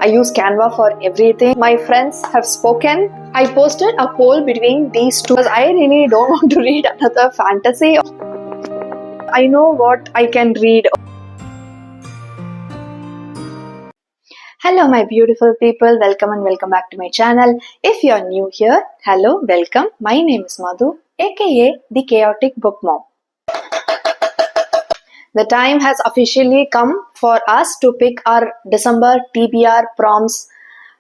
I use Canva for everything. My friends have spoken. I posted a poll between these two because I really don't want to read another fantasy. I know what I can read. Hello my beautiful people, welcome and welcome back to my channel. If you're new here, hello, welcome. My name is Madhu, aka the Chaotic Book Mom. The time has officially come for us to pick our December TBR prompts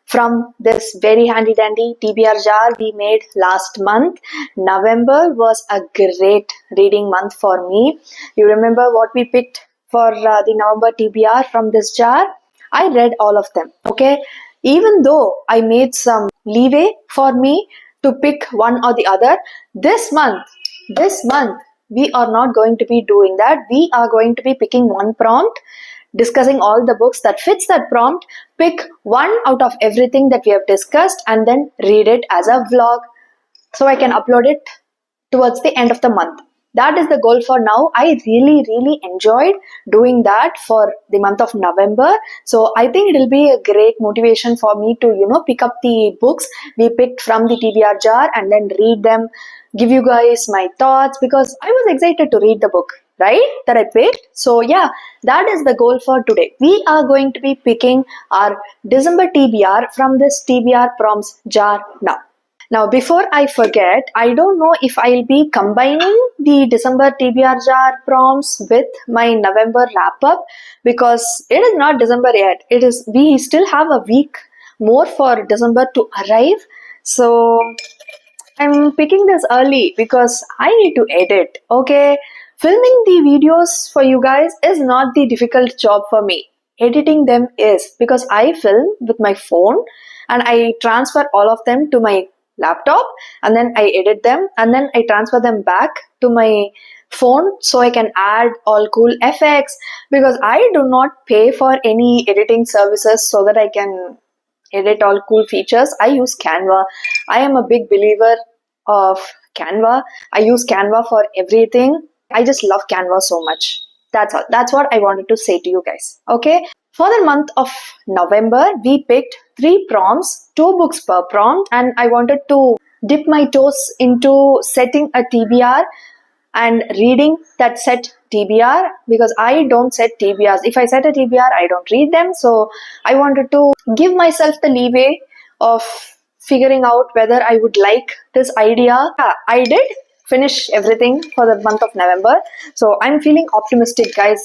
from this very handy dandy TBR jar we made last month. November was a great reading month for me. You remember what we picked for the November TBR from this jar? I read all of them, okay? Even though I made some leeway for me to pick one or the other, this month, we are not going to be doing that. We are going to be picking one prompt, discussing all the books that fits that prompt, pick one out of everything that we have discussed and then read it as a vlog so I can upload it towards the end of the month. That is the goal for now. I really enjoyed doing that for the month of November. So I think it will be a great motivation for me to, pick up the books we picked from the TBR jar and then read them, give you guys my thoughts because I was excited to read the book, right? That I picked. So yeah, that is the goal for today. We are going to be picking our December TBR from this TBR prompts jar now. Now, before I forget, I don't know if I'll be combining the December TBR jar prompts with my November wrap-up because it is not December yet. We still have a week more for December to arrive. So, I'm picking this early because I need to edit, okay? Filming the videos for you guys is not the difficult job for me. Editing them is because I film with my phone and I transfer all of them to my laptop and then I edit them and then I transfer them back to my phone so I can add all cool effects because I do not pay for any editing services so that I can edit all cool features. I use Canva. I am a big believer of Canva. I use Canva for everything. I just love Canva so much. That's all. That's what I wanted to say to you guys. Okay. For the month of November, we picked 3 prompts, 2 books per prompt, and I wanted to dip my toes into setting a TBR and reading that set TBR because I don't set TBRs. If I set a TBR, I don't read them. So I wanted to give myself the leeway of figuring out whether I would like this idea. I did finish everything for the month of November. So I'm feeling optimistic, guys.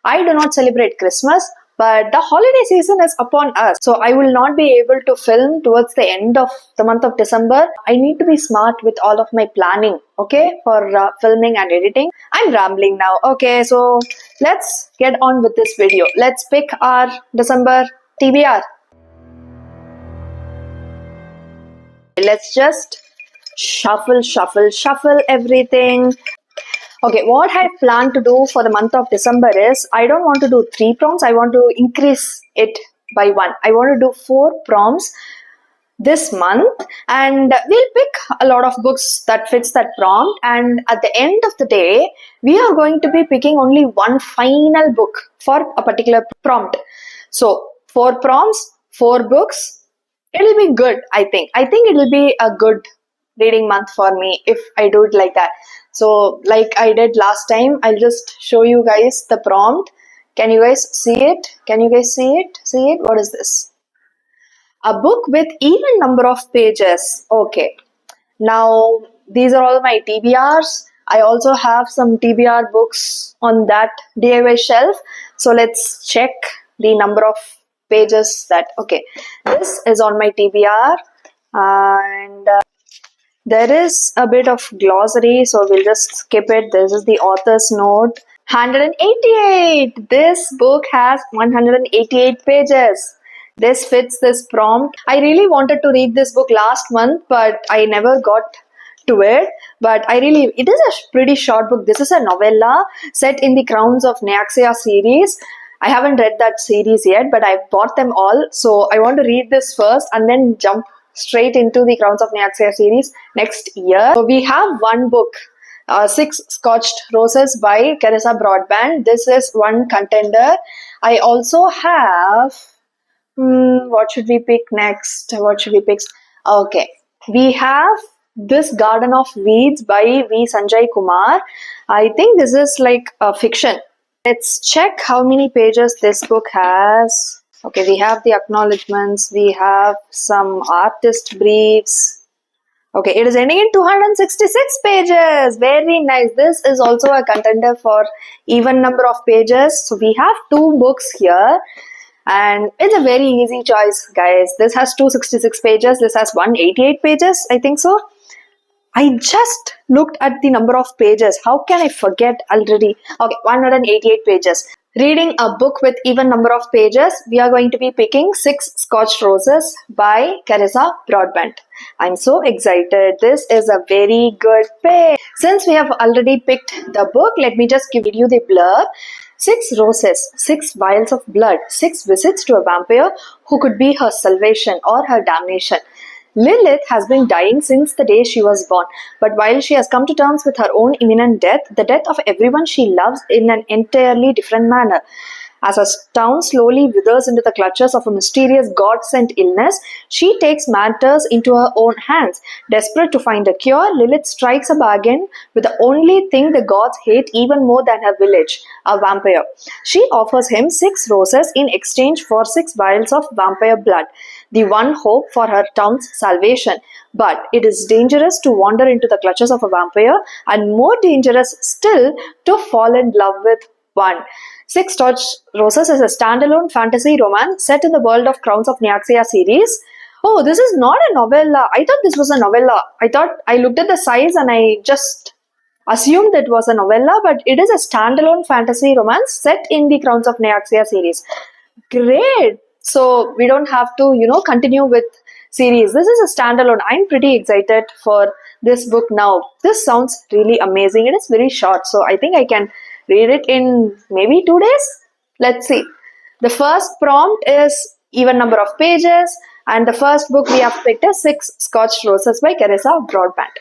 I do not celebrate Christmas, but the holiday season is upon us. So I will not be able to film towards the end of the month of December. I need to be smart with all of my planning, okay, for filming and editing. I'm rambling now. Okay, so let's get on with this video. Let's pick our December TBR. Let's just shuffle everything. Okay, what I plan to do for the month of December is, I don't want to do 3 prompts, I want to increase it by 1. I want to do 4 prompts this month and we'll pick a lot of books that fits that prompt and at the end of the day, we are going to be picking only one final book for a particular prompt. So, 4 prompts, 4 books, it'll be good, I think. I think it'll be a good reading month for me if I do it like that. So like I did last time, I'll just show you guys the prompt. Can you guys see it? Can you guys see it? See it? What is this? A book with even number of pages. Okay. Now these are all my TBRs. I also have some TBR books on that DIY shelf. So let's check the number of pages that, okay. This is on my TBR and there is a bit of glossary, so we'll just skip it. This is the author's note. 188! This book has 188 pages. This fits this prompt. I really wanted to read this book last month, but I never got to it. But it is a pretty short book. This is a novella set in the Crowns of Nyaxia series. I haven't read that series yet, but I've bought them all. So I want to read this first and then jump straight into the Crowns of Nyaxia series next year. So we have one book, 6 Scorched Roses by Carissa Broadband. This is one contender. I also have What should we pick next? What should we pick? Okay, we have this Garden of Weeds by V. Sanjay Kumar. I think this is like a fiction. Let's check how many pages this book has. Okay, we have the acknowledgements, we have some artist briefs. Okay, it is ending in 266 pages. Very nice. This is also a contender for even number of pages. So we have two books here. And it's a very easy choice, guys. This has 266 pages. This has 188 pages, I think so. I just looked at the number of pages. How can I forget already? Okay, 188 pages. Reading a book with even number of pages, we are going to be picking 6 Scotched Roses by Carissa Broadbent. I'm so excited. This is a very good pick. Since we have already picked the book, let me just give you the blurb. 6 roses, 6 vials of blood, 6 visits to a vampire who could be her salvation or her damnation. Lilith has been dying since the day she was born, but while she has come to terms with her own imminent death, the death of everyone she loves in an entirely different manner. As her town slowly withers into the clutches of a mysterious God-sent illness, she takes matters into her own hands. Desperate to find a cure, Lilith strikes a bargain with the only thing the gods hate even more than her village, a vampire. She offers him 6 roses in exchange for 6 vials of vampire blood, the one hope for her town's salvation. But it is dangerous to wander into the clutches of a vampire, and more dangerous still to fall in love with one. 6 Scotched Roses is a standalone fantasy romance set in the world of Crowns of Nyaxia series. Oh, this is not a novella. I thought this was a novella. I looked at the size and I just assumed it was a novella, but it is a standalone fantasy romance set in the Crowns of Nyaxia series. Great. So we don't have to, continue with series. This is a standalone. I'm pretty excited for this book now. This sounds really amazing. It is very short, so I think I can read it in maybe 2 days. Let's see. The first prompt is even number of pages, and the first book we have picked is 6 Scotched Roses by Carissa Broadbent.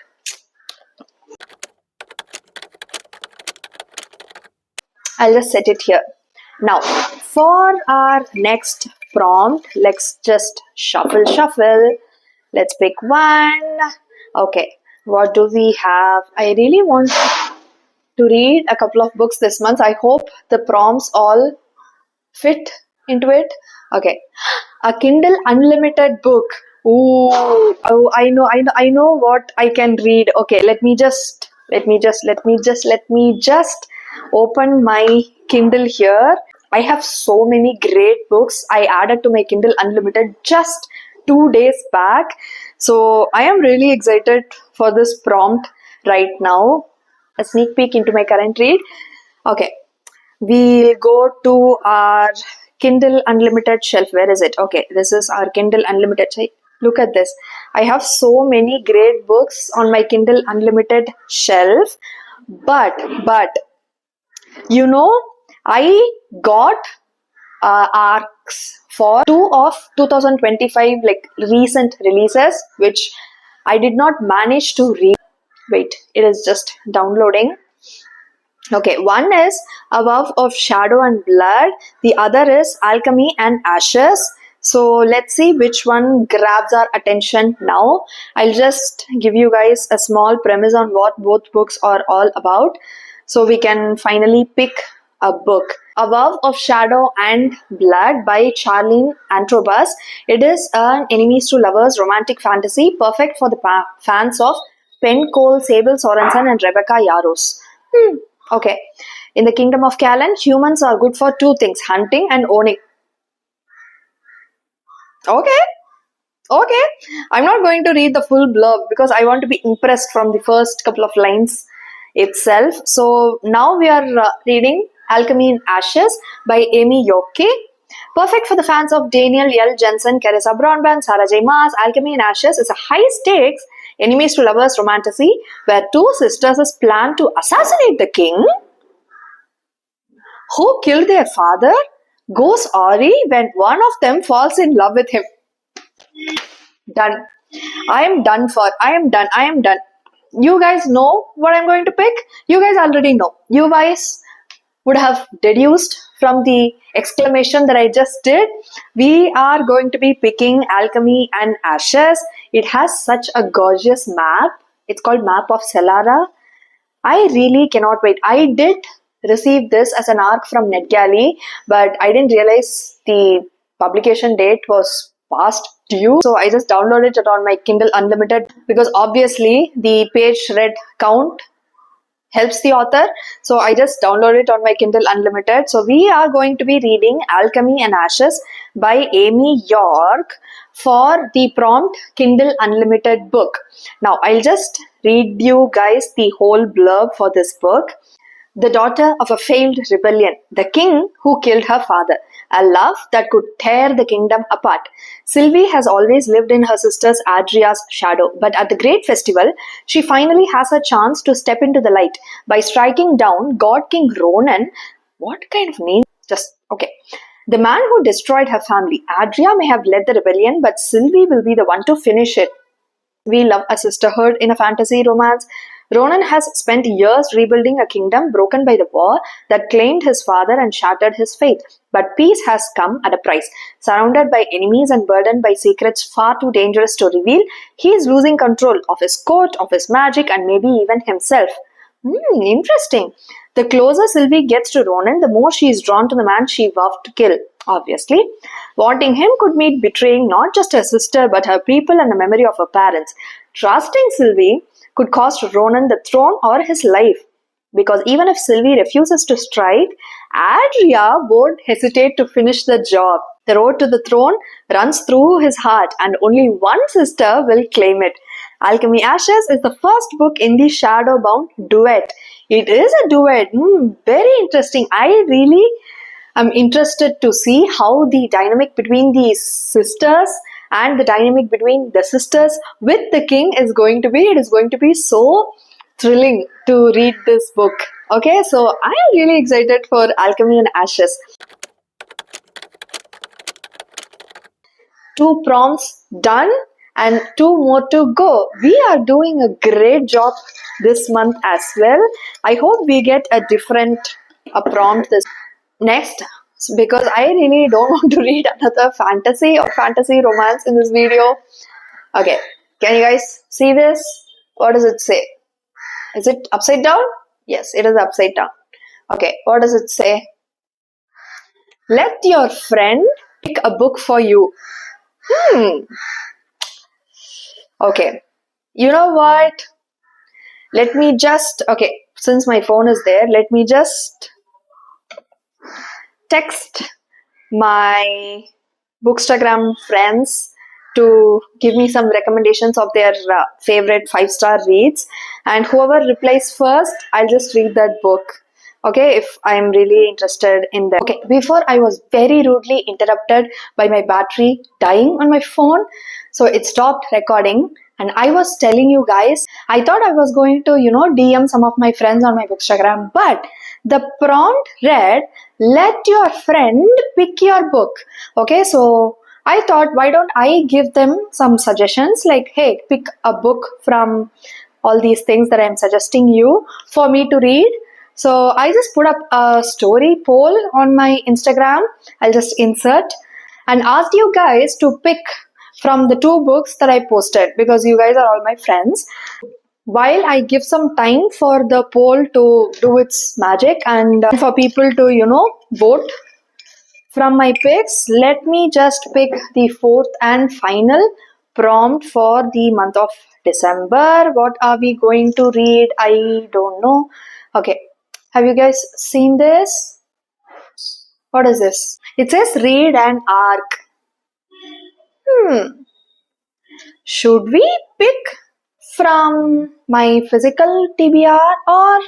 I'll just set it here. Now, for our next prompt, let's just shuffle. Let's pick one. Okay, what do we have? I really want to read a couple of books this month. I hope the prompts all fit into it. Okay, a Kindle Unlimited book. Ooh, oh, I know what I can read. Okay, let me just open my Kindle here. I have so many great books I added to my Kindle Unlimited just 2 days back. So I am really excited for this prompt right now. A sneak peek into my current read. Okay, we'll go to our Kindle Unlimited shelf. Where is it? Okay, this is our Kindle Unlimited. Look at this. I have so many great books on my Kindle Unlimited shelf. But I got ARCs for 2 of 2025 recent releases, which I did not manage to read. Wait, it is just downloading. Okay, one is Above of Shadow and Blood. The other is Alchemy and Ashes. So let's see which one grabs our attention now. I'll just give you guys a small premise on what both books are all about, so we can finally pick a book. Above of Shadow and Blood by Charlene Antrobus. It is an enemies to lovers romantic fantasy, perfect for the fans of Penn Cole, Sable Sorensen, and Rebecca Yarros. Okay. In the Kingdom of Callan, humans are good for 2 things: hunting and owning. Okay. I'm not going to read the full blurb because I want to be impressed from the first couple of lines itself. So now we are reading Alchemy in Ashes by Amy Yoke. Perfect for the fans of Daniel L. Jensen, Carissa Broadbent, Sarah J. Maas. Alchemy in Ashes is a high-stakes enemies to lovers romantasy where 2 sisters plan to assassinate the king who killed their father goes awry when one of them falls in love with him. Done. I am done. You guys know what I'm going to pick? You guys already know. You guys would have deduced from the exclamation that I just did, we are going to be picking Alchemy and Ashes. It has such a gorgeous map. It's called Map of Celara. I really cannot wait. I did receive this as an ARC from NetGalley, but I didn't realize the publication date was past due. So I just downloaded it on my Kindle Unlimited because obviously the page read count helps the author. So I just downloaded it on my Kindle Unlimited. So we are going to be reading Alchemy and Ashes by Amy York for the prompt Kindle Unlimited book. Now I'll just read you guys the whole blurb for this book. The daughter of a failed rebellion, the king who killed her father, a love that could tear the kingdom apart. Sylvie has always lived in her sister Adria's shadow, but at the great festival, she finally has a chance to step into the light by striking down God King Ronan. What kind of name? Just okay. The man who destroyed her family. Adria may have led the rebellion, but Sylvie will be the one to finish it. We love a sisterhood in a fantasy romance. Ronan has spent years rebuilding a kingdom broken by the war that claimed his father and shattered his faith. But peace has come at a price. Surrounded by enemies and burdened by secrets far too dangerous to reveal, he is losing control of his court, of his magic, and maybe even himself. Interesting. The closer Sylvie gets to Ronan, the more she is drawn to the man she vowed to kill. Obviously, wanting him could mean betraying not just her sister but her people and the memory of her parents. Trusting Sylvie could cost Ronan the throne or his life. Because even if Sylvie refuses to strike, Adria won't hesitate to finish the job. The road to the throne runs through his heart, and only one sister will claim it. Alchemy Ashes is the first book in the Shadowbound duet. It is a duet. Very interesting. I really am interested to see how the dynamic between the sisters and the dynamic between the sisters with the king is going to be. It is going to be so thrilling to read this book. Okay, so I am really excited for Alchemy and Ashes. 2 prompts done and 2 more to go. We are doing a great job this month as well. I hope we get a different prompt this next, because I really don't want to read another fantasy or fantasy romance in this video. Okay, can you guys see this? What does it say? Is it upside down? Yes, it is upside down. Okay, what does it say? Let your friend pick a book for you. Okay, you know what? Let me just, okay, since my phone is there, let me just text my Bookstagram friends to give me some recommendations of their favorite 5-star reads, and whoever replies first, I'll just read that book. Okay, if I'm really interested in that. Okay, before I was very rudely interrupted by my battery dying on my phone, so it stopped recording. And I was telling you guys, I thought I was going to, DM some of my friends on my Bookstagram, but the prompt read, let your friend pick your book. Okay, so I thought, why don't I give them some suggestions like, hey, pick a book from all these things that I'm suggesting you for me to read. So I just put up a story poll on my Instagram. I'll just insert and asked you guys to pick from the 2 books that I posted, because you guys are all my friends. While I give some time for the poll to do its magic and for people to, vote from my picks, let me just pick the 4th and final prompt for the month of December. What are we going to read? I don't know. Okay, have you guys seen this? What is this? It says read an arc. Should we pick from my physical TBR or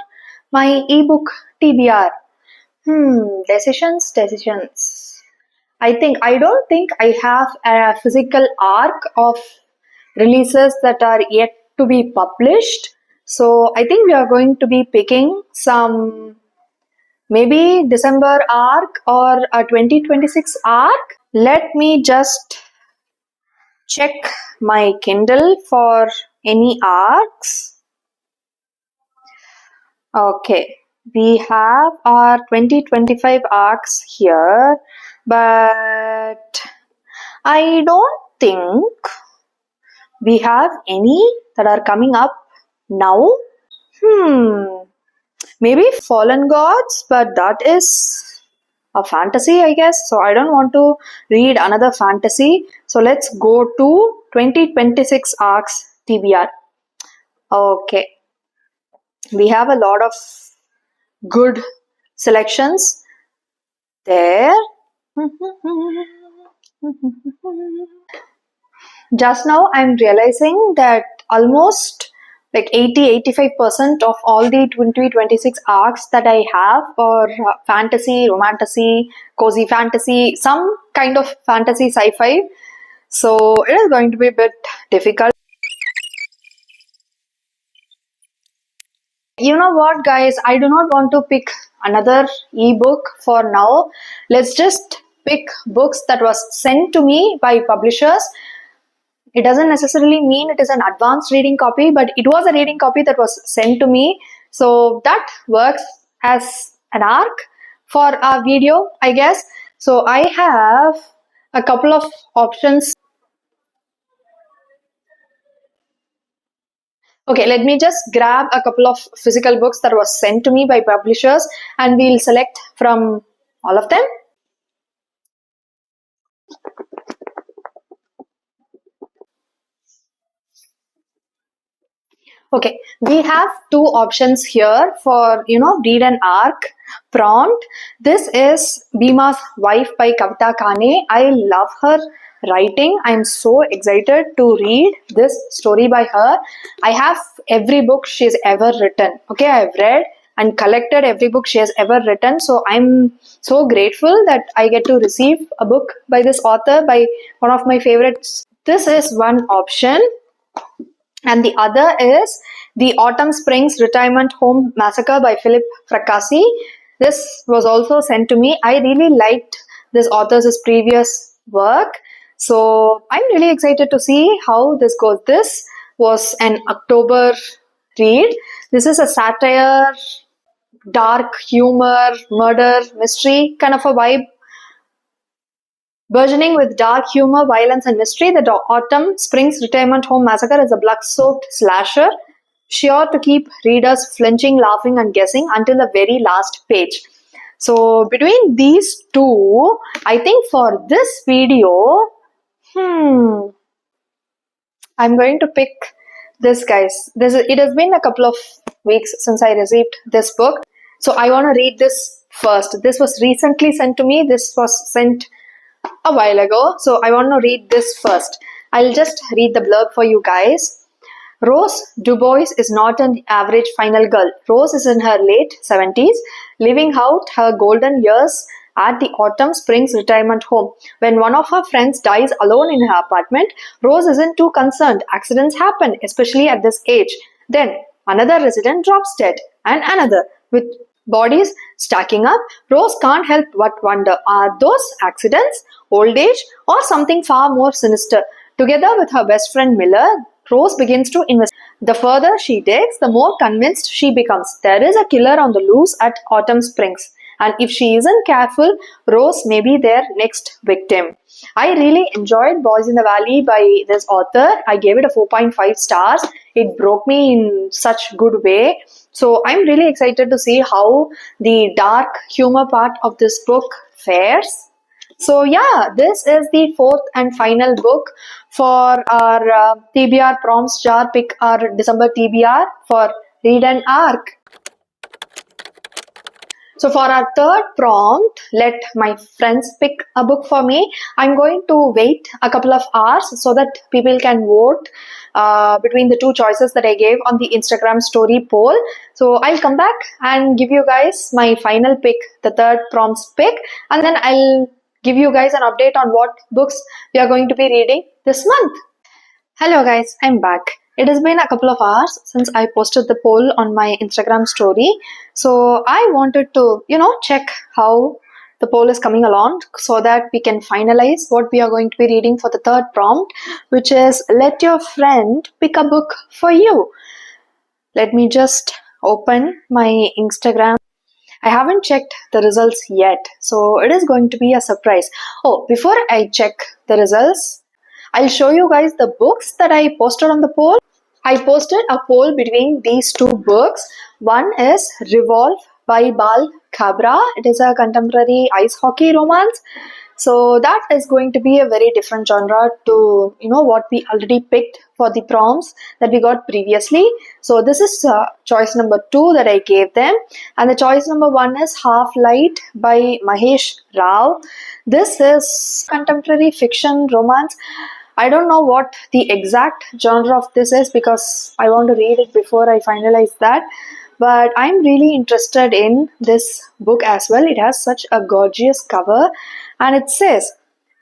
my ebook TBR? Decisions. I don't think I have a physical arc of releases that are yet to be published. So I think we are going to be picking some maybe December arc or a 2026 arc. Let me just check my Kindle for any arcs. Okay, We have our 2025 arcs here, but I don't think we have any that are coming up now. Maybe Fallen Gods, but that is a fantasy, I guess. So I don't want to read another fantasy. So let's go to 2026 arcs TBR. Okay, we have a lot of good selections there. Just now I'm realizing that almost like 80-85% of all the 2026 arcs that I have are fantasy, romantasy, cozy fantasy, some kind of fantasy sci-fi. So it is going to be a bit difficult. You know what, guys? I do not want to pick another ebook for now. Let's just pick books that was sent to me by publishers. It doesn't necessarily mean it is an advanced reading copy, but it was a reading copy that was sent to me. So that works as an arc for a video, I guess. So I have a couple of options. Okay, let me just grab a couple of physical books that was sent to me by publishers and we'll select from all of them. Okay, we have two options here for, read an arc prompt. This is Bhima's Wife by Kavita Kane. I love her writing. I'm so excited to read this story by her. I have every book she's ever written. Okay, I've read and collected every book she has ever written. So I'm so grateful that I get to receive a book by this author, by one of my favorites. This is one option. And the other is The Autumn Springs Retirement Home Massacre by Philip Fracassi. This was also sent to me. I really liked this author's previous work. So I'm really excited to see how this goes. This was an October read. This is a satire, dark humor, murder, mystery kind of a vibe. Burgeoning with dark humor, violence, and mystery, the Autumn Springs Retirement Home Massacre is a blood-soaked slasher, sure to keep readers flinching, laughing, and guessing until the very last page. So between these two, I think for this video, I'm going to pick this, guys. It has been a couple of weeks since I received this book. So I want to read this first. This was recently sent to me. This was sent a while ago. So I want to read this first. I'll just read the blurb for you guys. Rose Dubois is not an average final girl. Rose is in her late 70s, living out her golden years at the Autumn Springs retirement home. When one of her friends dies alone in her apartment, Rose isn't too concerned. Accidents happen, especially at this age. Then another resident drops dead, and another. With bodies stacking up, Rose can't help but wonder, are those accidents, old age, or something far more sinister? Together with her best friend Miller, Rose begins to investigate. The further she digs, the more convinced she becomes. There is a killer on the loose at Autumn Springs, and if she isn't careful, Rose may be their next victim. I really enjoyed Boys in the Valley by this author. I gave it a 4.5 stars. It broke me in such good way. So I'm really excited to see how the dark humor part of this book fares. So yeah, this is the fourth and final book for our TBR prompts jar. Pick our December TBR for Read an Arc. So for our third prompt, let my friends pick a book for me. I'm going to wait a couple of hours so that people can vote between the two choices that I gave on the Instagram story poll. So I'll come back and give you guys my final pick, the third prompts pick, and then I'll give you guys an update on what books we are going to be reading this month. Hello guys, I'm back. It has been a couple of hours since I posted the poll on my Instagram story. So I wanted to, check how the poll is coming along so that we can finalize what we are going to be reading for the third prompt, which is let your friend pick a book for you. Let me just open my Instagram. I haven't checked the results yet, so it is going to be a surprise. Oh, before I check the results, I'll show you guys the books that I posted on the poll. I posted a poll between these two books. One is Revolve by Bal Kabra. It is a contemporary ice hockey romance. So that is going to be a very different genre to what we already picked for the prompts that we got previously. So this is choice number 2 that I gave them, and the choice number 1 is Half Light by Mahesh Rao. This is contemporary fiction romance. I don't know what the exact genre of this is because I want to read it before I finalize that. But I'm really interested in this book as well. It has such a gorgeous cover, and it says,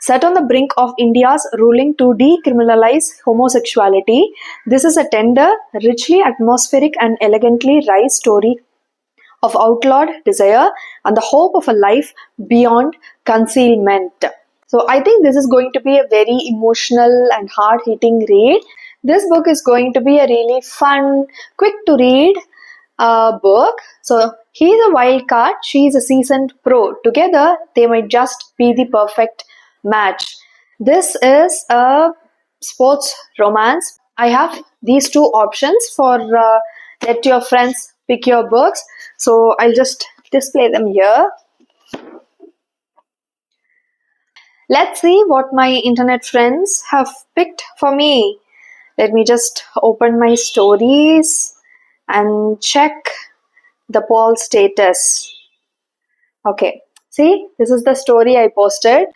set on the brink of India's ruling to decriminalize homosexuality, this is a tender, richly atmospheric and elegantly wry story of outlawed desire and the hope of a life beyond concealment. So I think this is going to be a very emotional and hard-hitting read. This book is going to be a really fun, quick to read book. So he's a wild card, she's a seasoned pro. Together, they might just be the perfect match. This is a sports romance. I have these two options for let your friends pick your books. So I'll just display them here. Let's see what my internet friends have picked for me. Let me just open my stories and check the poll status. Okay, see, this is the story I posted.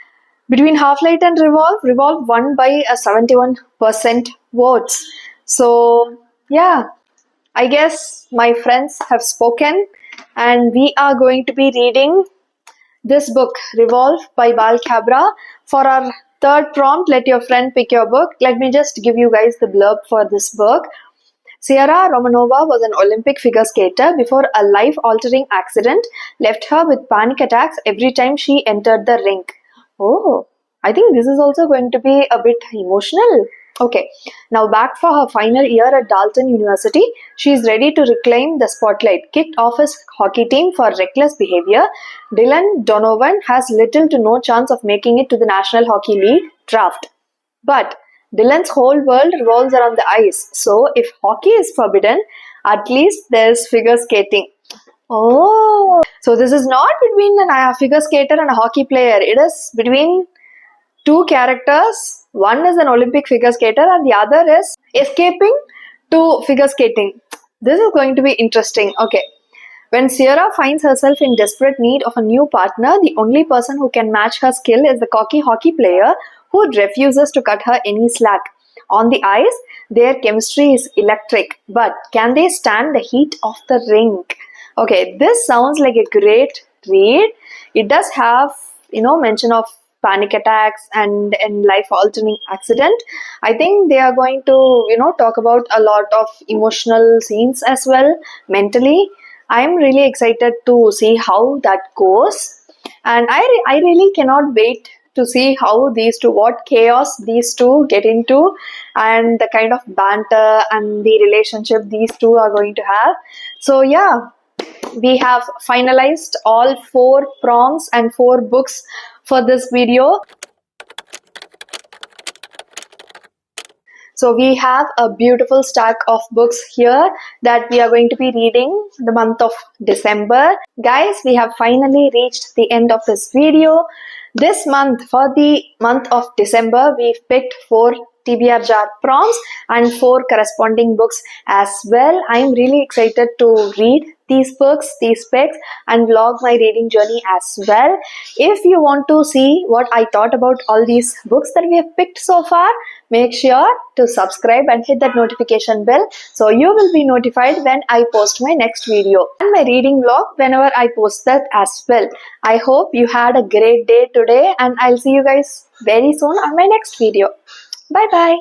Between Half-Light and Revolve, Revolve won by a 71% votes. So, yeah, I guess my friends have spoken, and we are going to be reading this book, Revolve by Bal Kabra. For our third prompt, let your friend pick your book. Let me just give you guys the blurb for this book. Sierra Romanova was an Olympic figure skater before a life-altering accident left her with panic attacks every time she entered the rink. Oh, I think this is also going to be a bit emotional. Okay, now back for her final year at Dalton University, she is ready to reclaim the spotlight. Kicked off his hockey team for reckless behavior, Dylan Donovan has little to no chance of making it to the National Hockey League draft. But Dylan's whole world revolves around the ice, so if hockey is forbidden, at least there's figure skating. Oh, so this is not between a figure skater and a hockey player. It is between two characters. One is an Olympic figure skater and the other is escaping to figure skating. This is going to be interesting. Okay. When Sierra finds herself in desperate need of a new partner, the only person who can match her skill is the cocky hockey player who refuses to cut her any slack. On the ice, their chemistry is electric, but can they stand the heat of the rink? Okay, this sounds like a great read. It does have, mention of panic attacks and life-altering accident. I think they are going to, talk about a lot of emotional scenes as well, mentally. I'm really excited to see how that goes. And I really cannot wait to see how what chaos these two get into and the kind of banter and the relationship these two are going to have. So yeah, we have finalized all 4 prompts and 4 books for this video. So we have a beautiful stack of books here that we are going to be reading the month of December. Guys, we have finally reached the end of this video. This month, for the month of December, we've picked 4 TBR jar prompts and 4 corresponding books as well. I'm really excited to read these books, these specs, and vlog my reading journey as well. If you want to see what I thought about all these books that we have picked so far, make sure to subscribe and hit that notification bell so you will be notified when I post my next video and my reading vlog whenever I post that as well. I hope you had a great day today, and I'll see you guys very soon on my next video. Bye bye.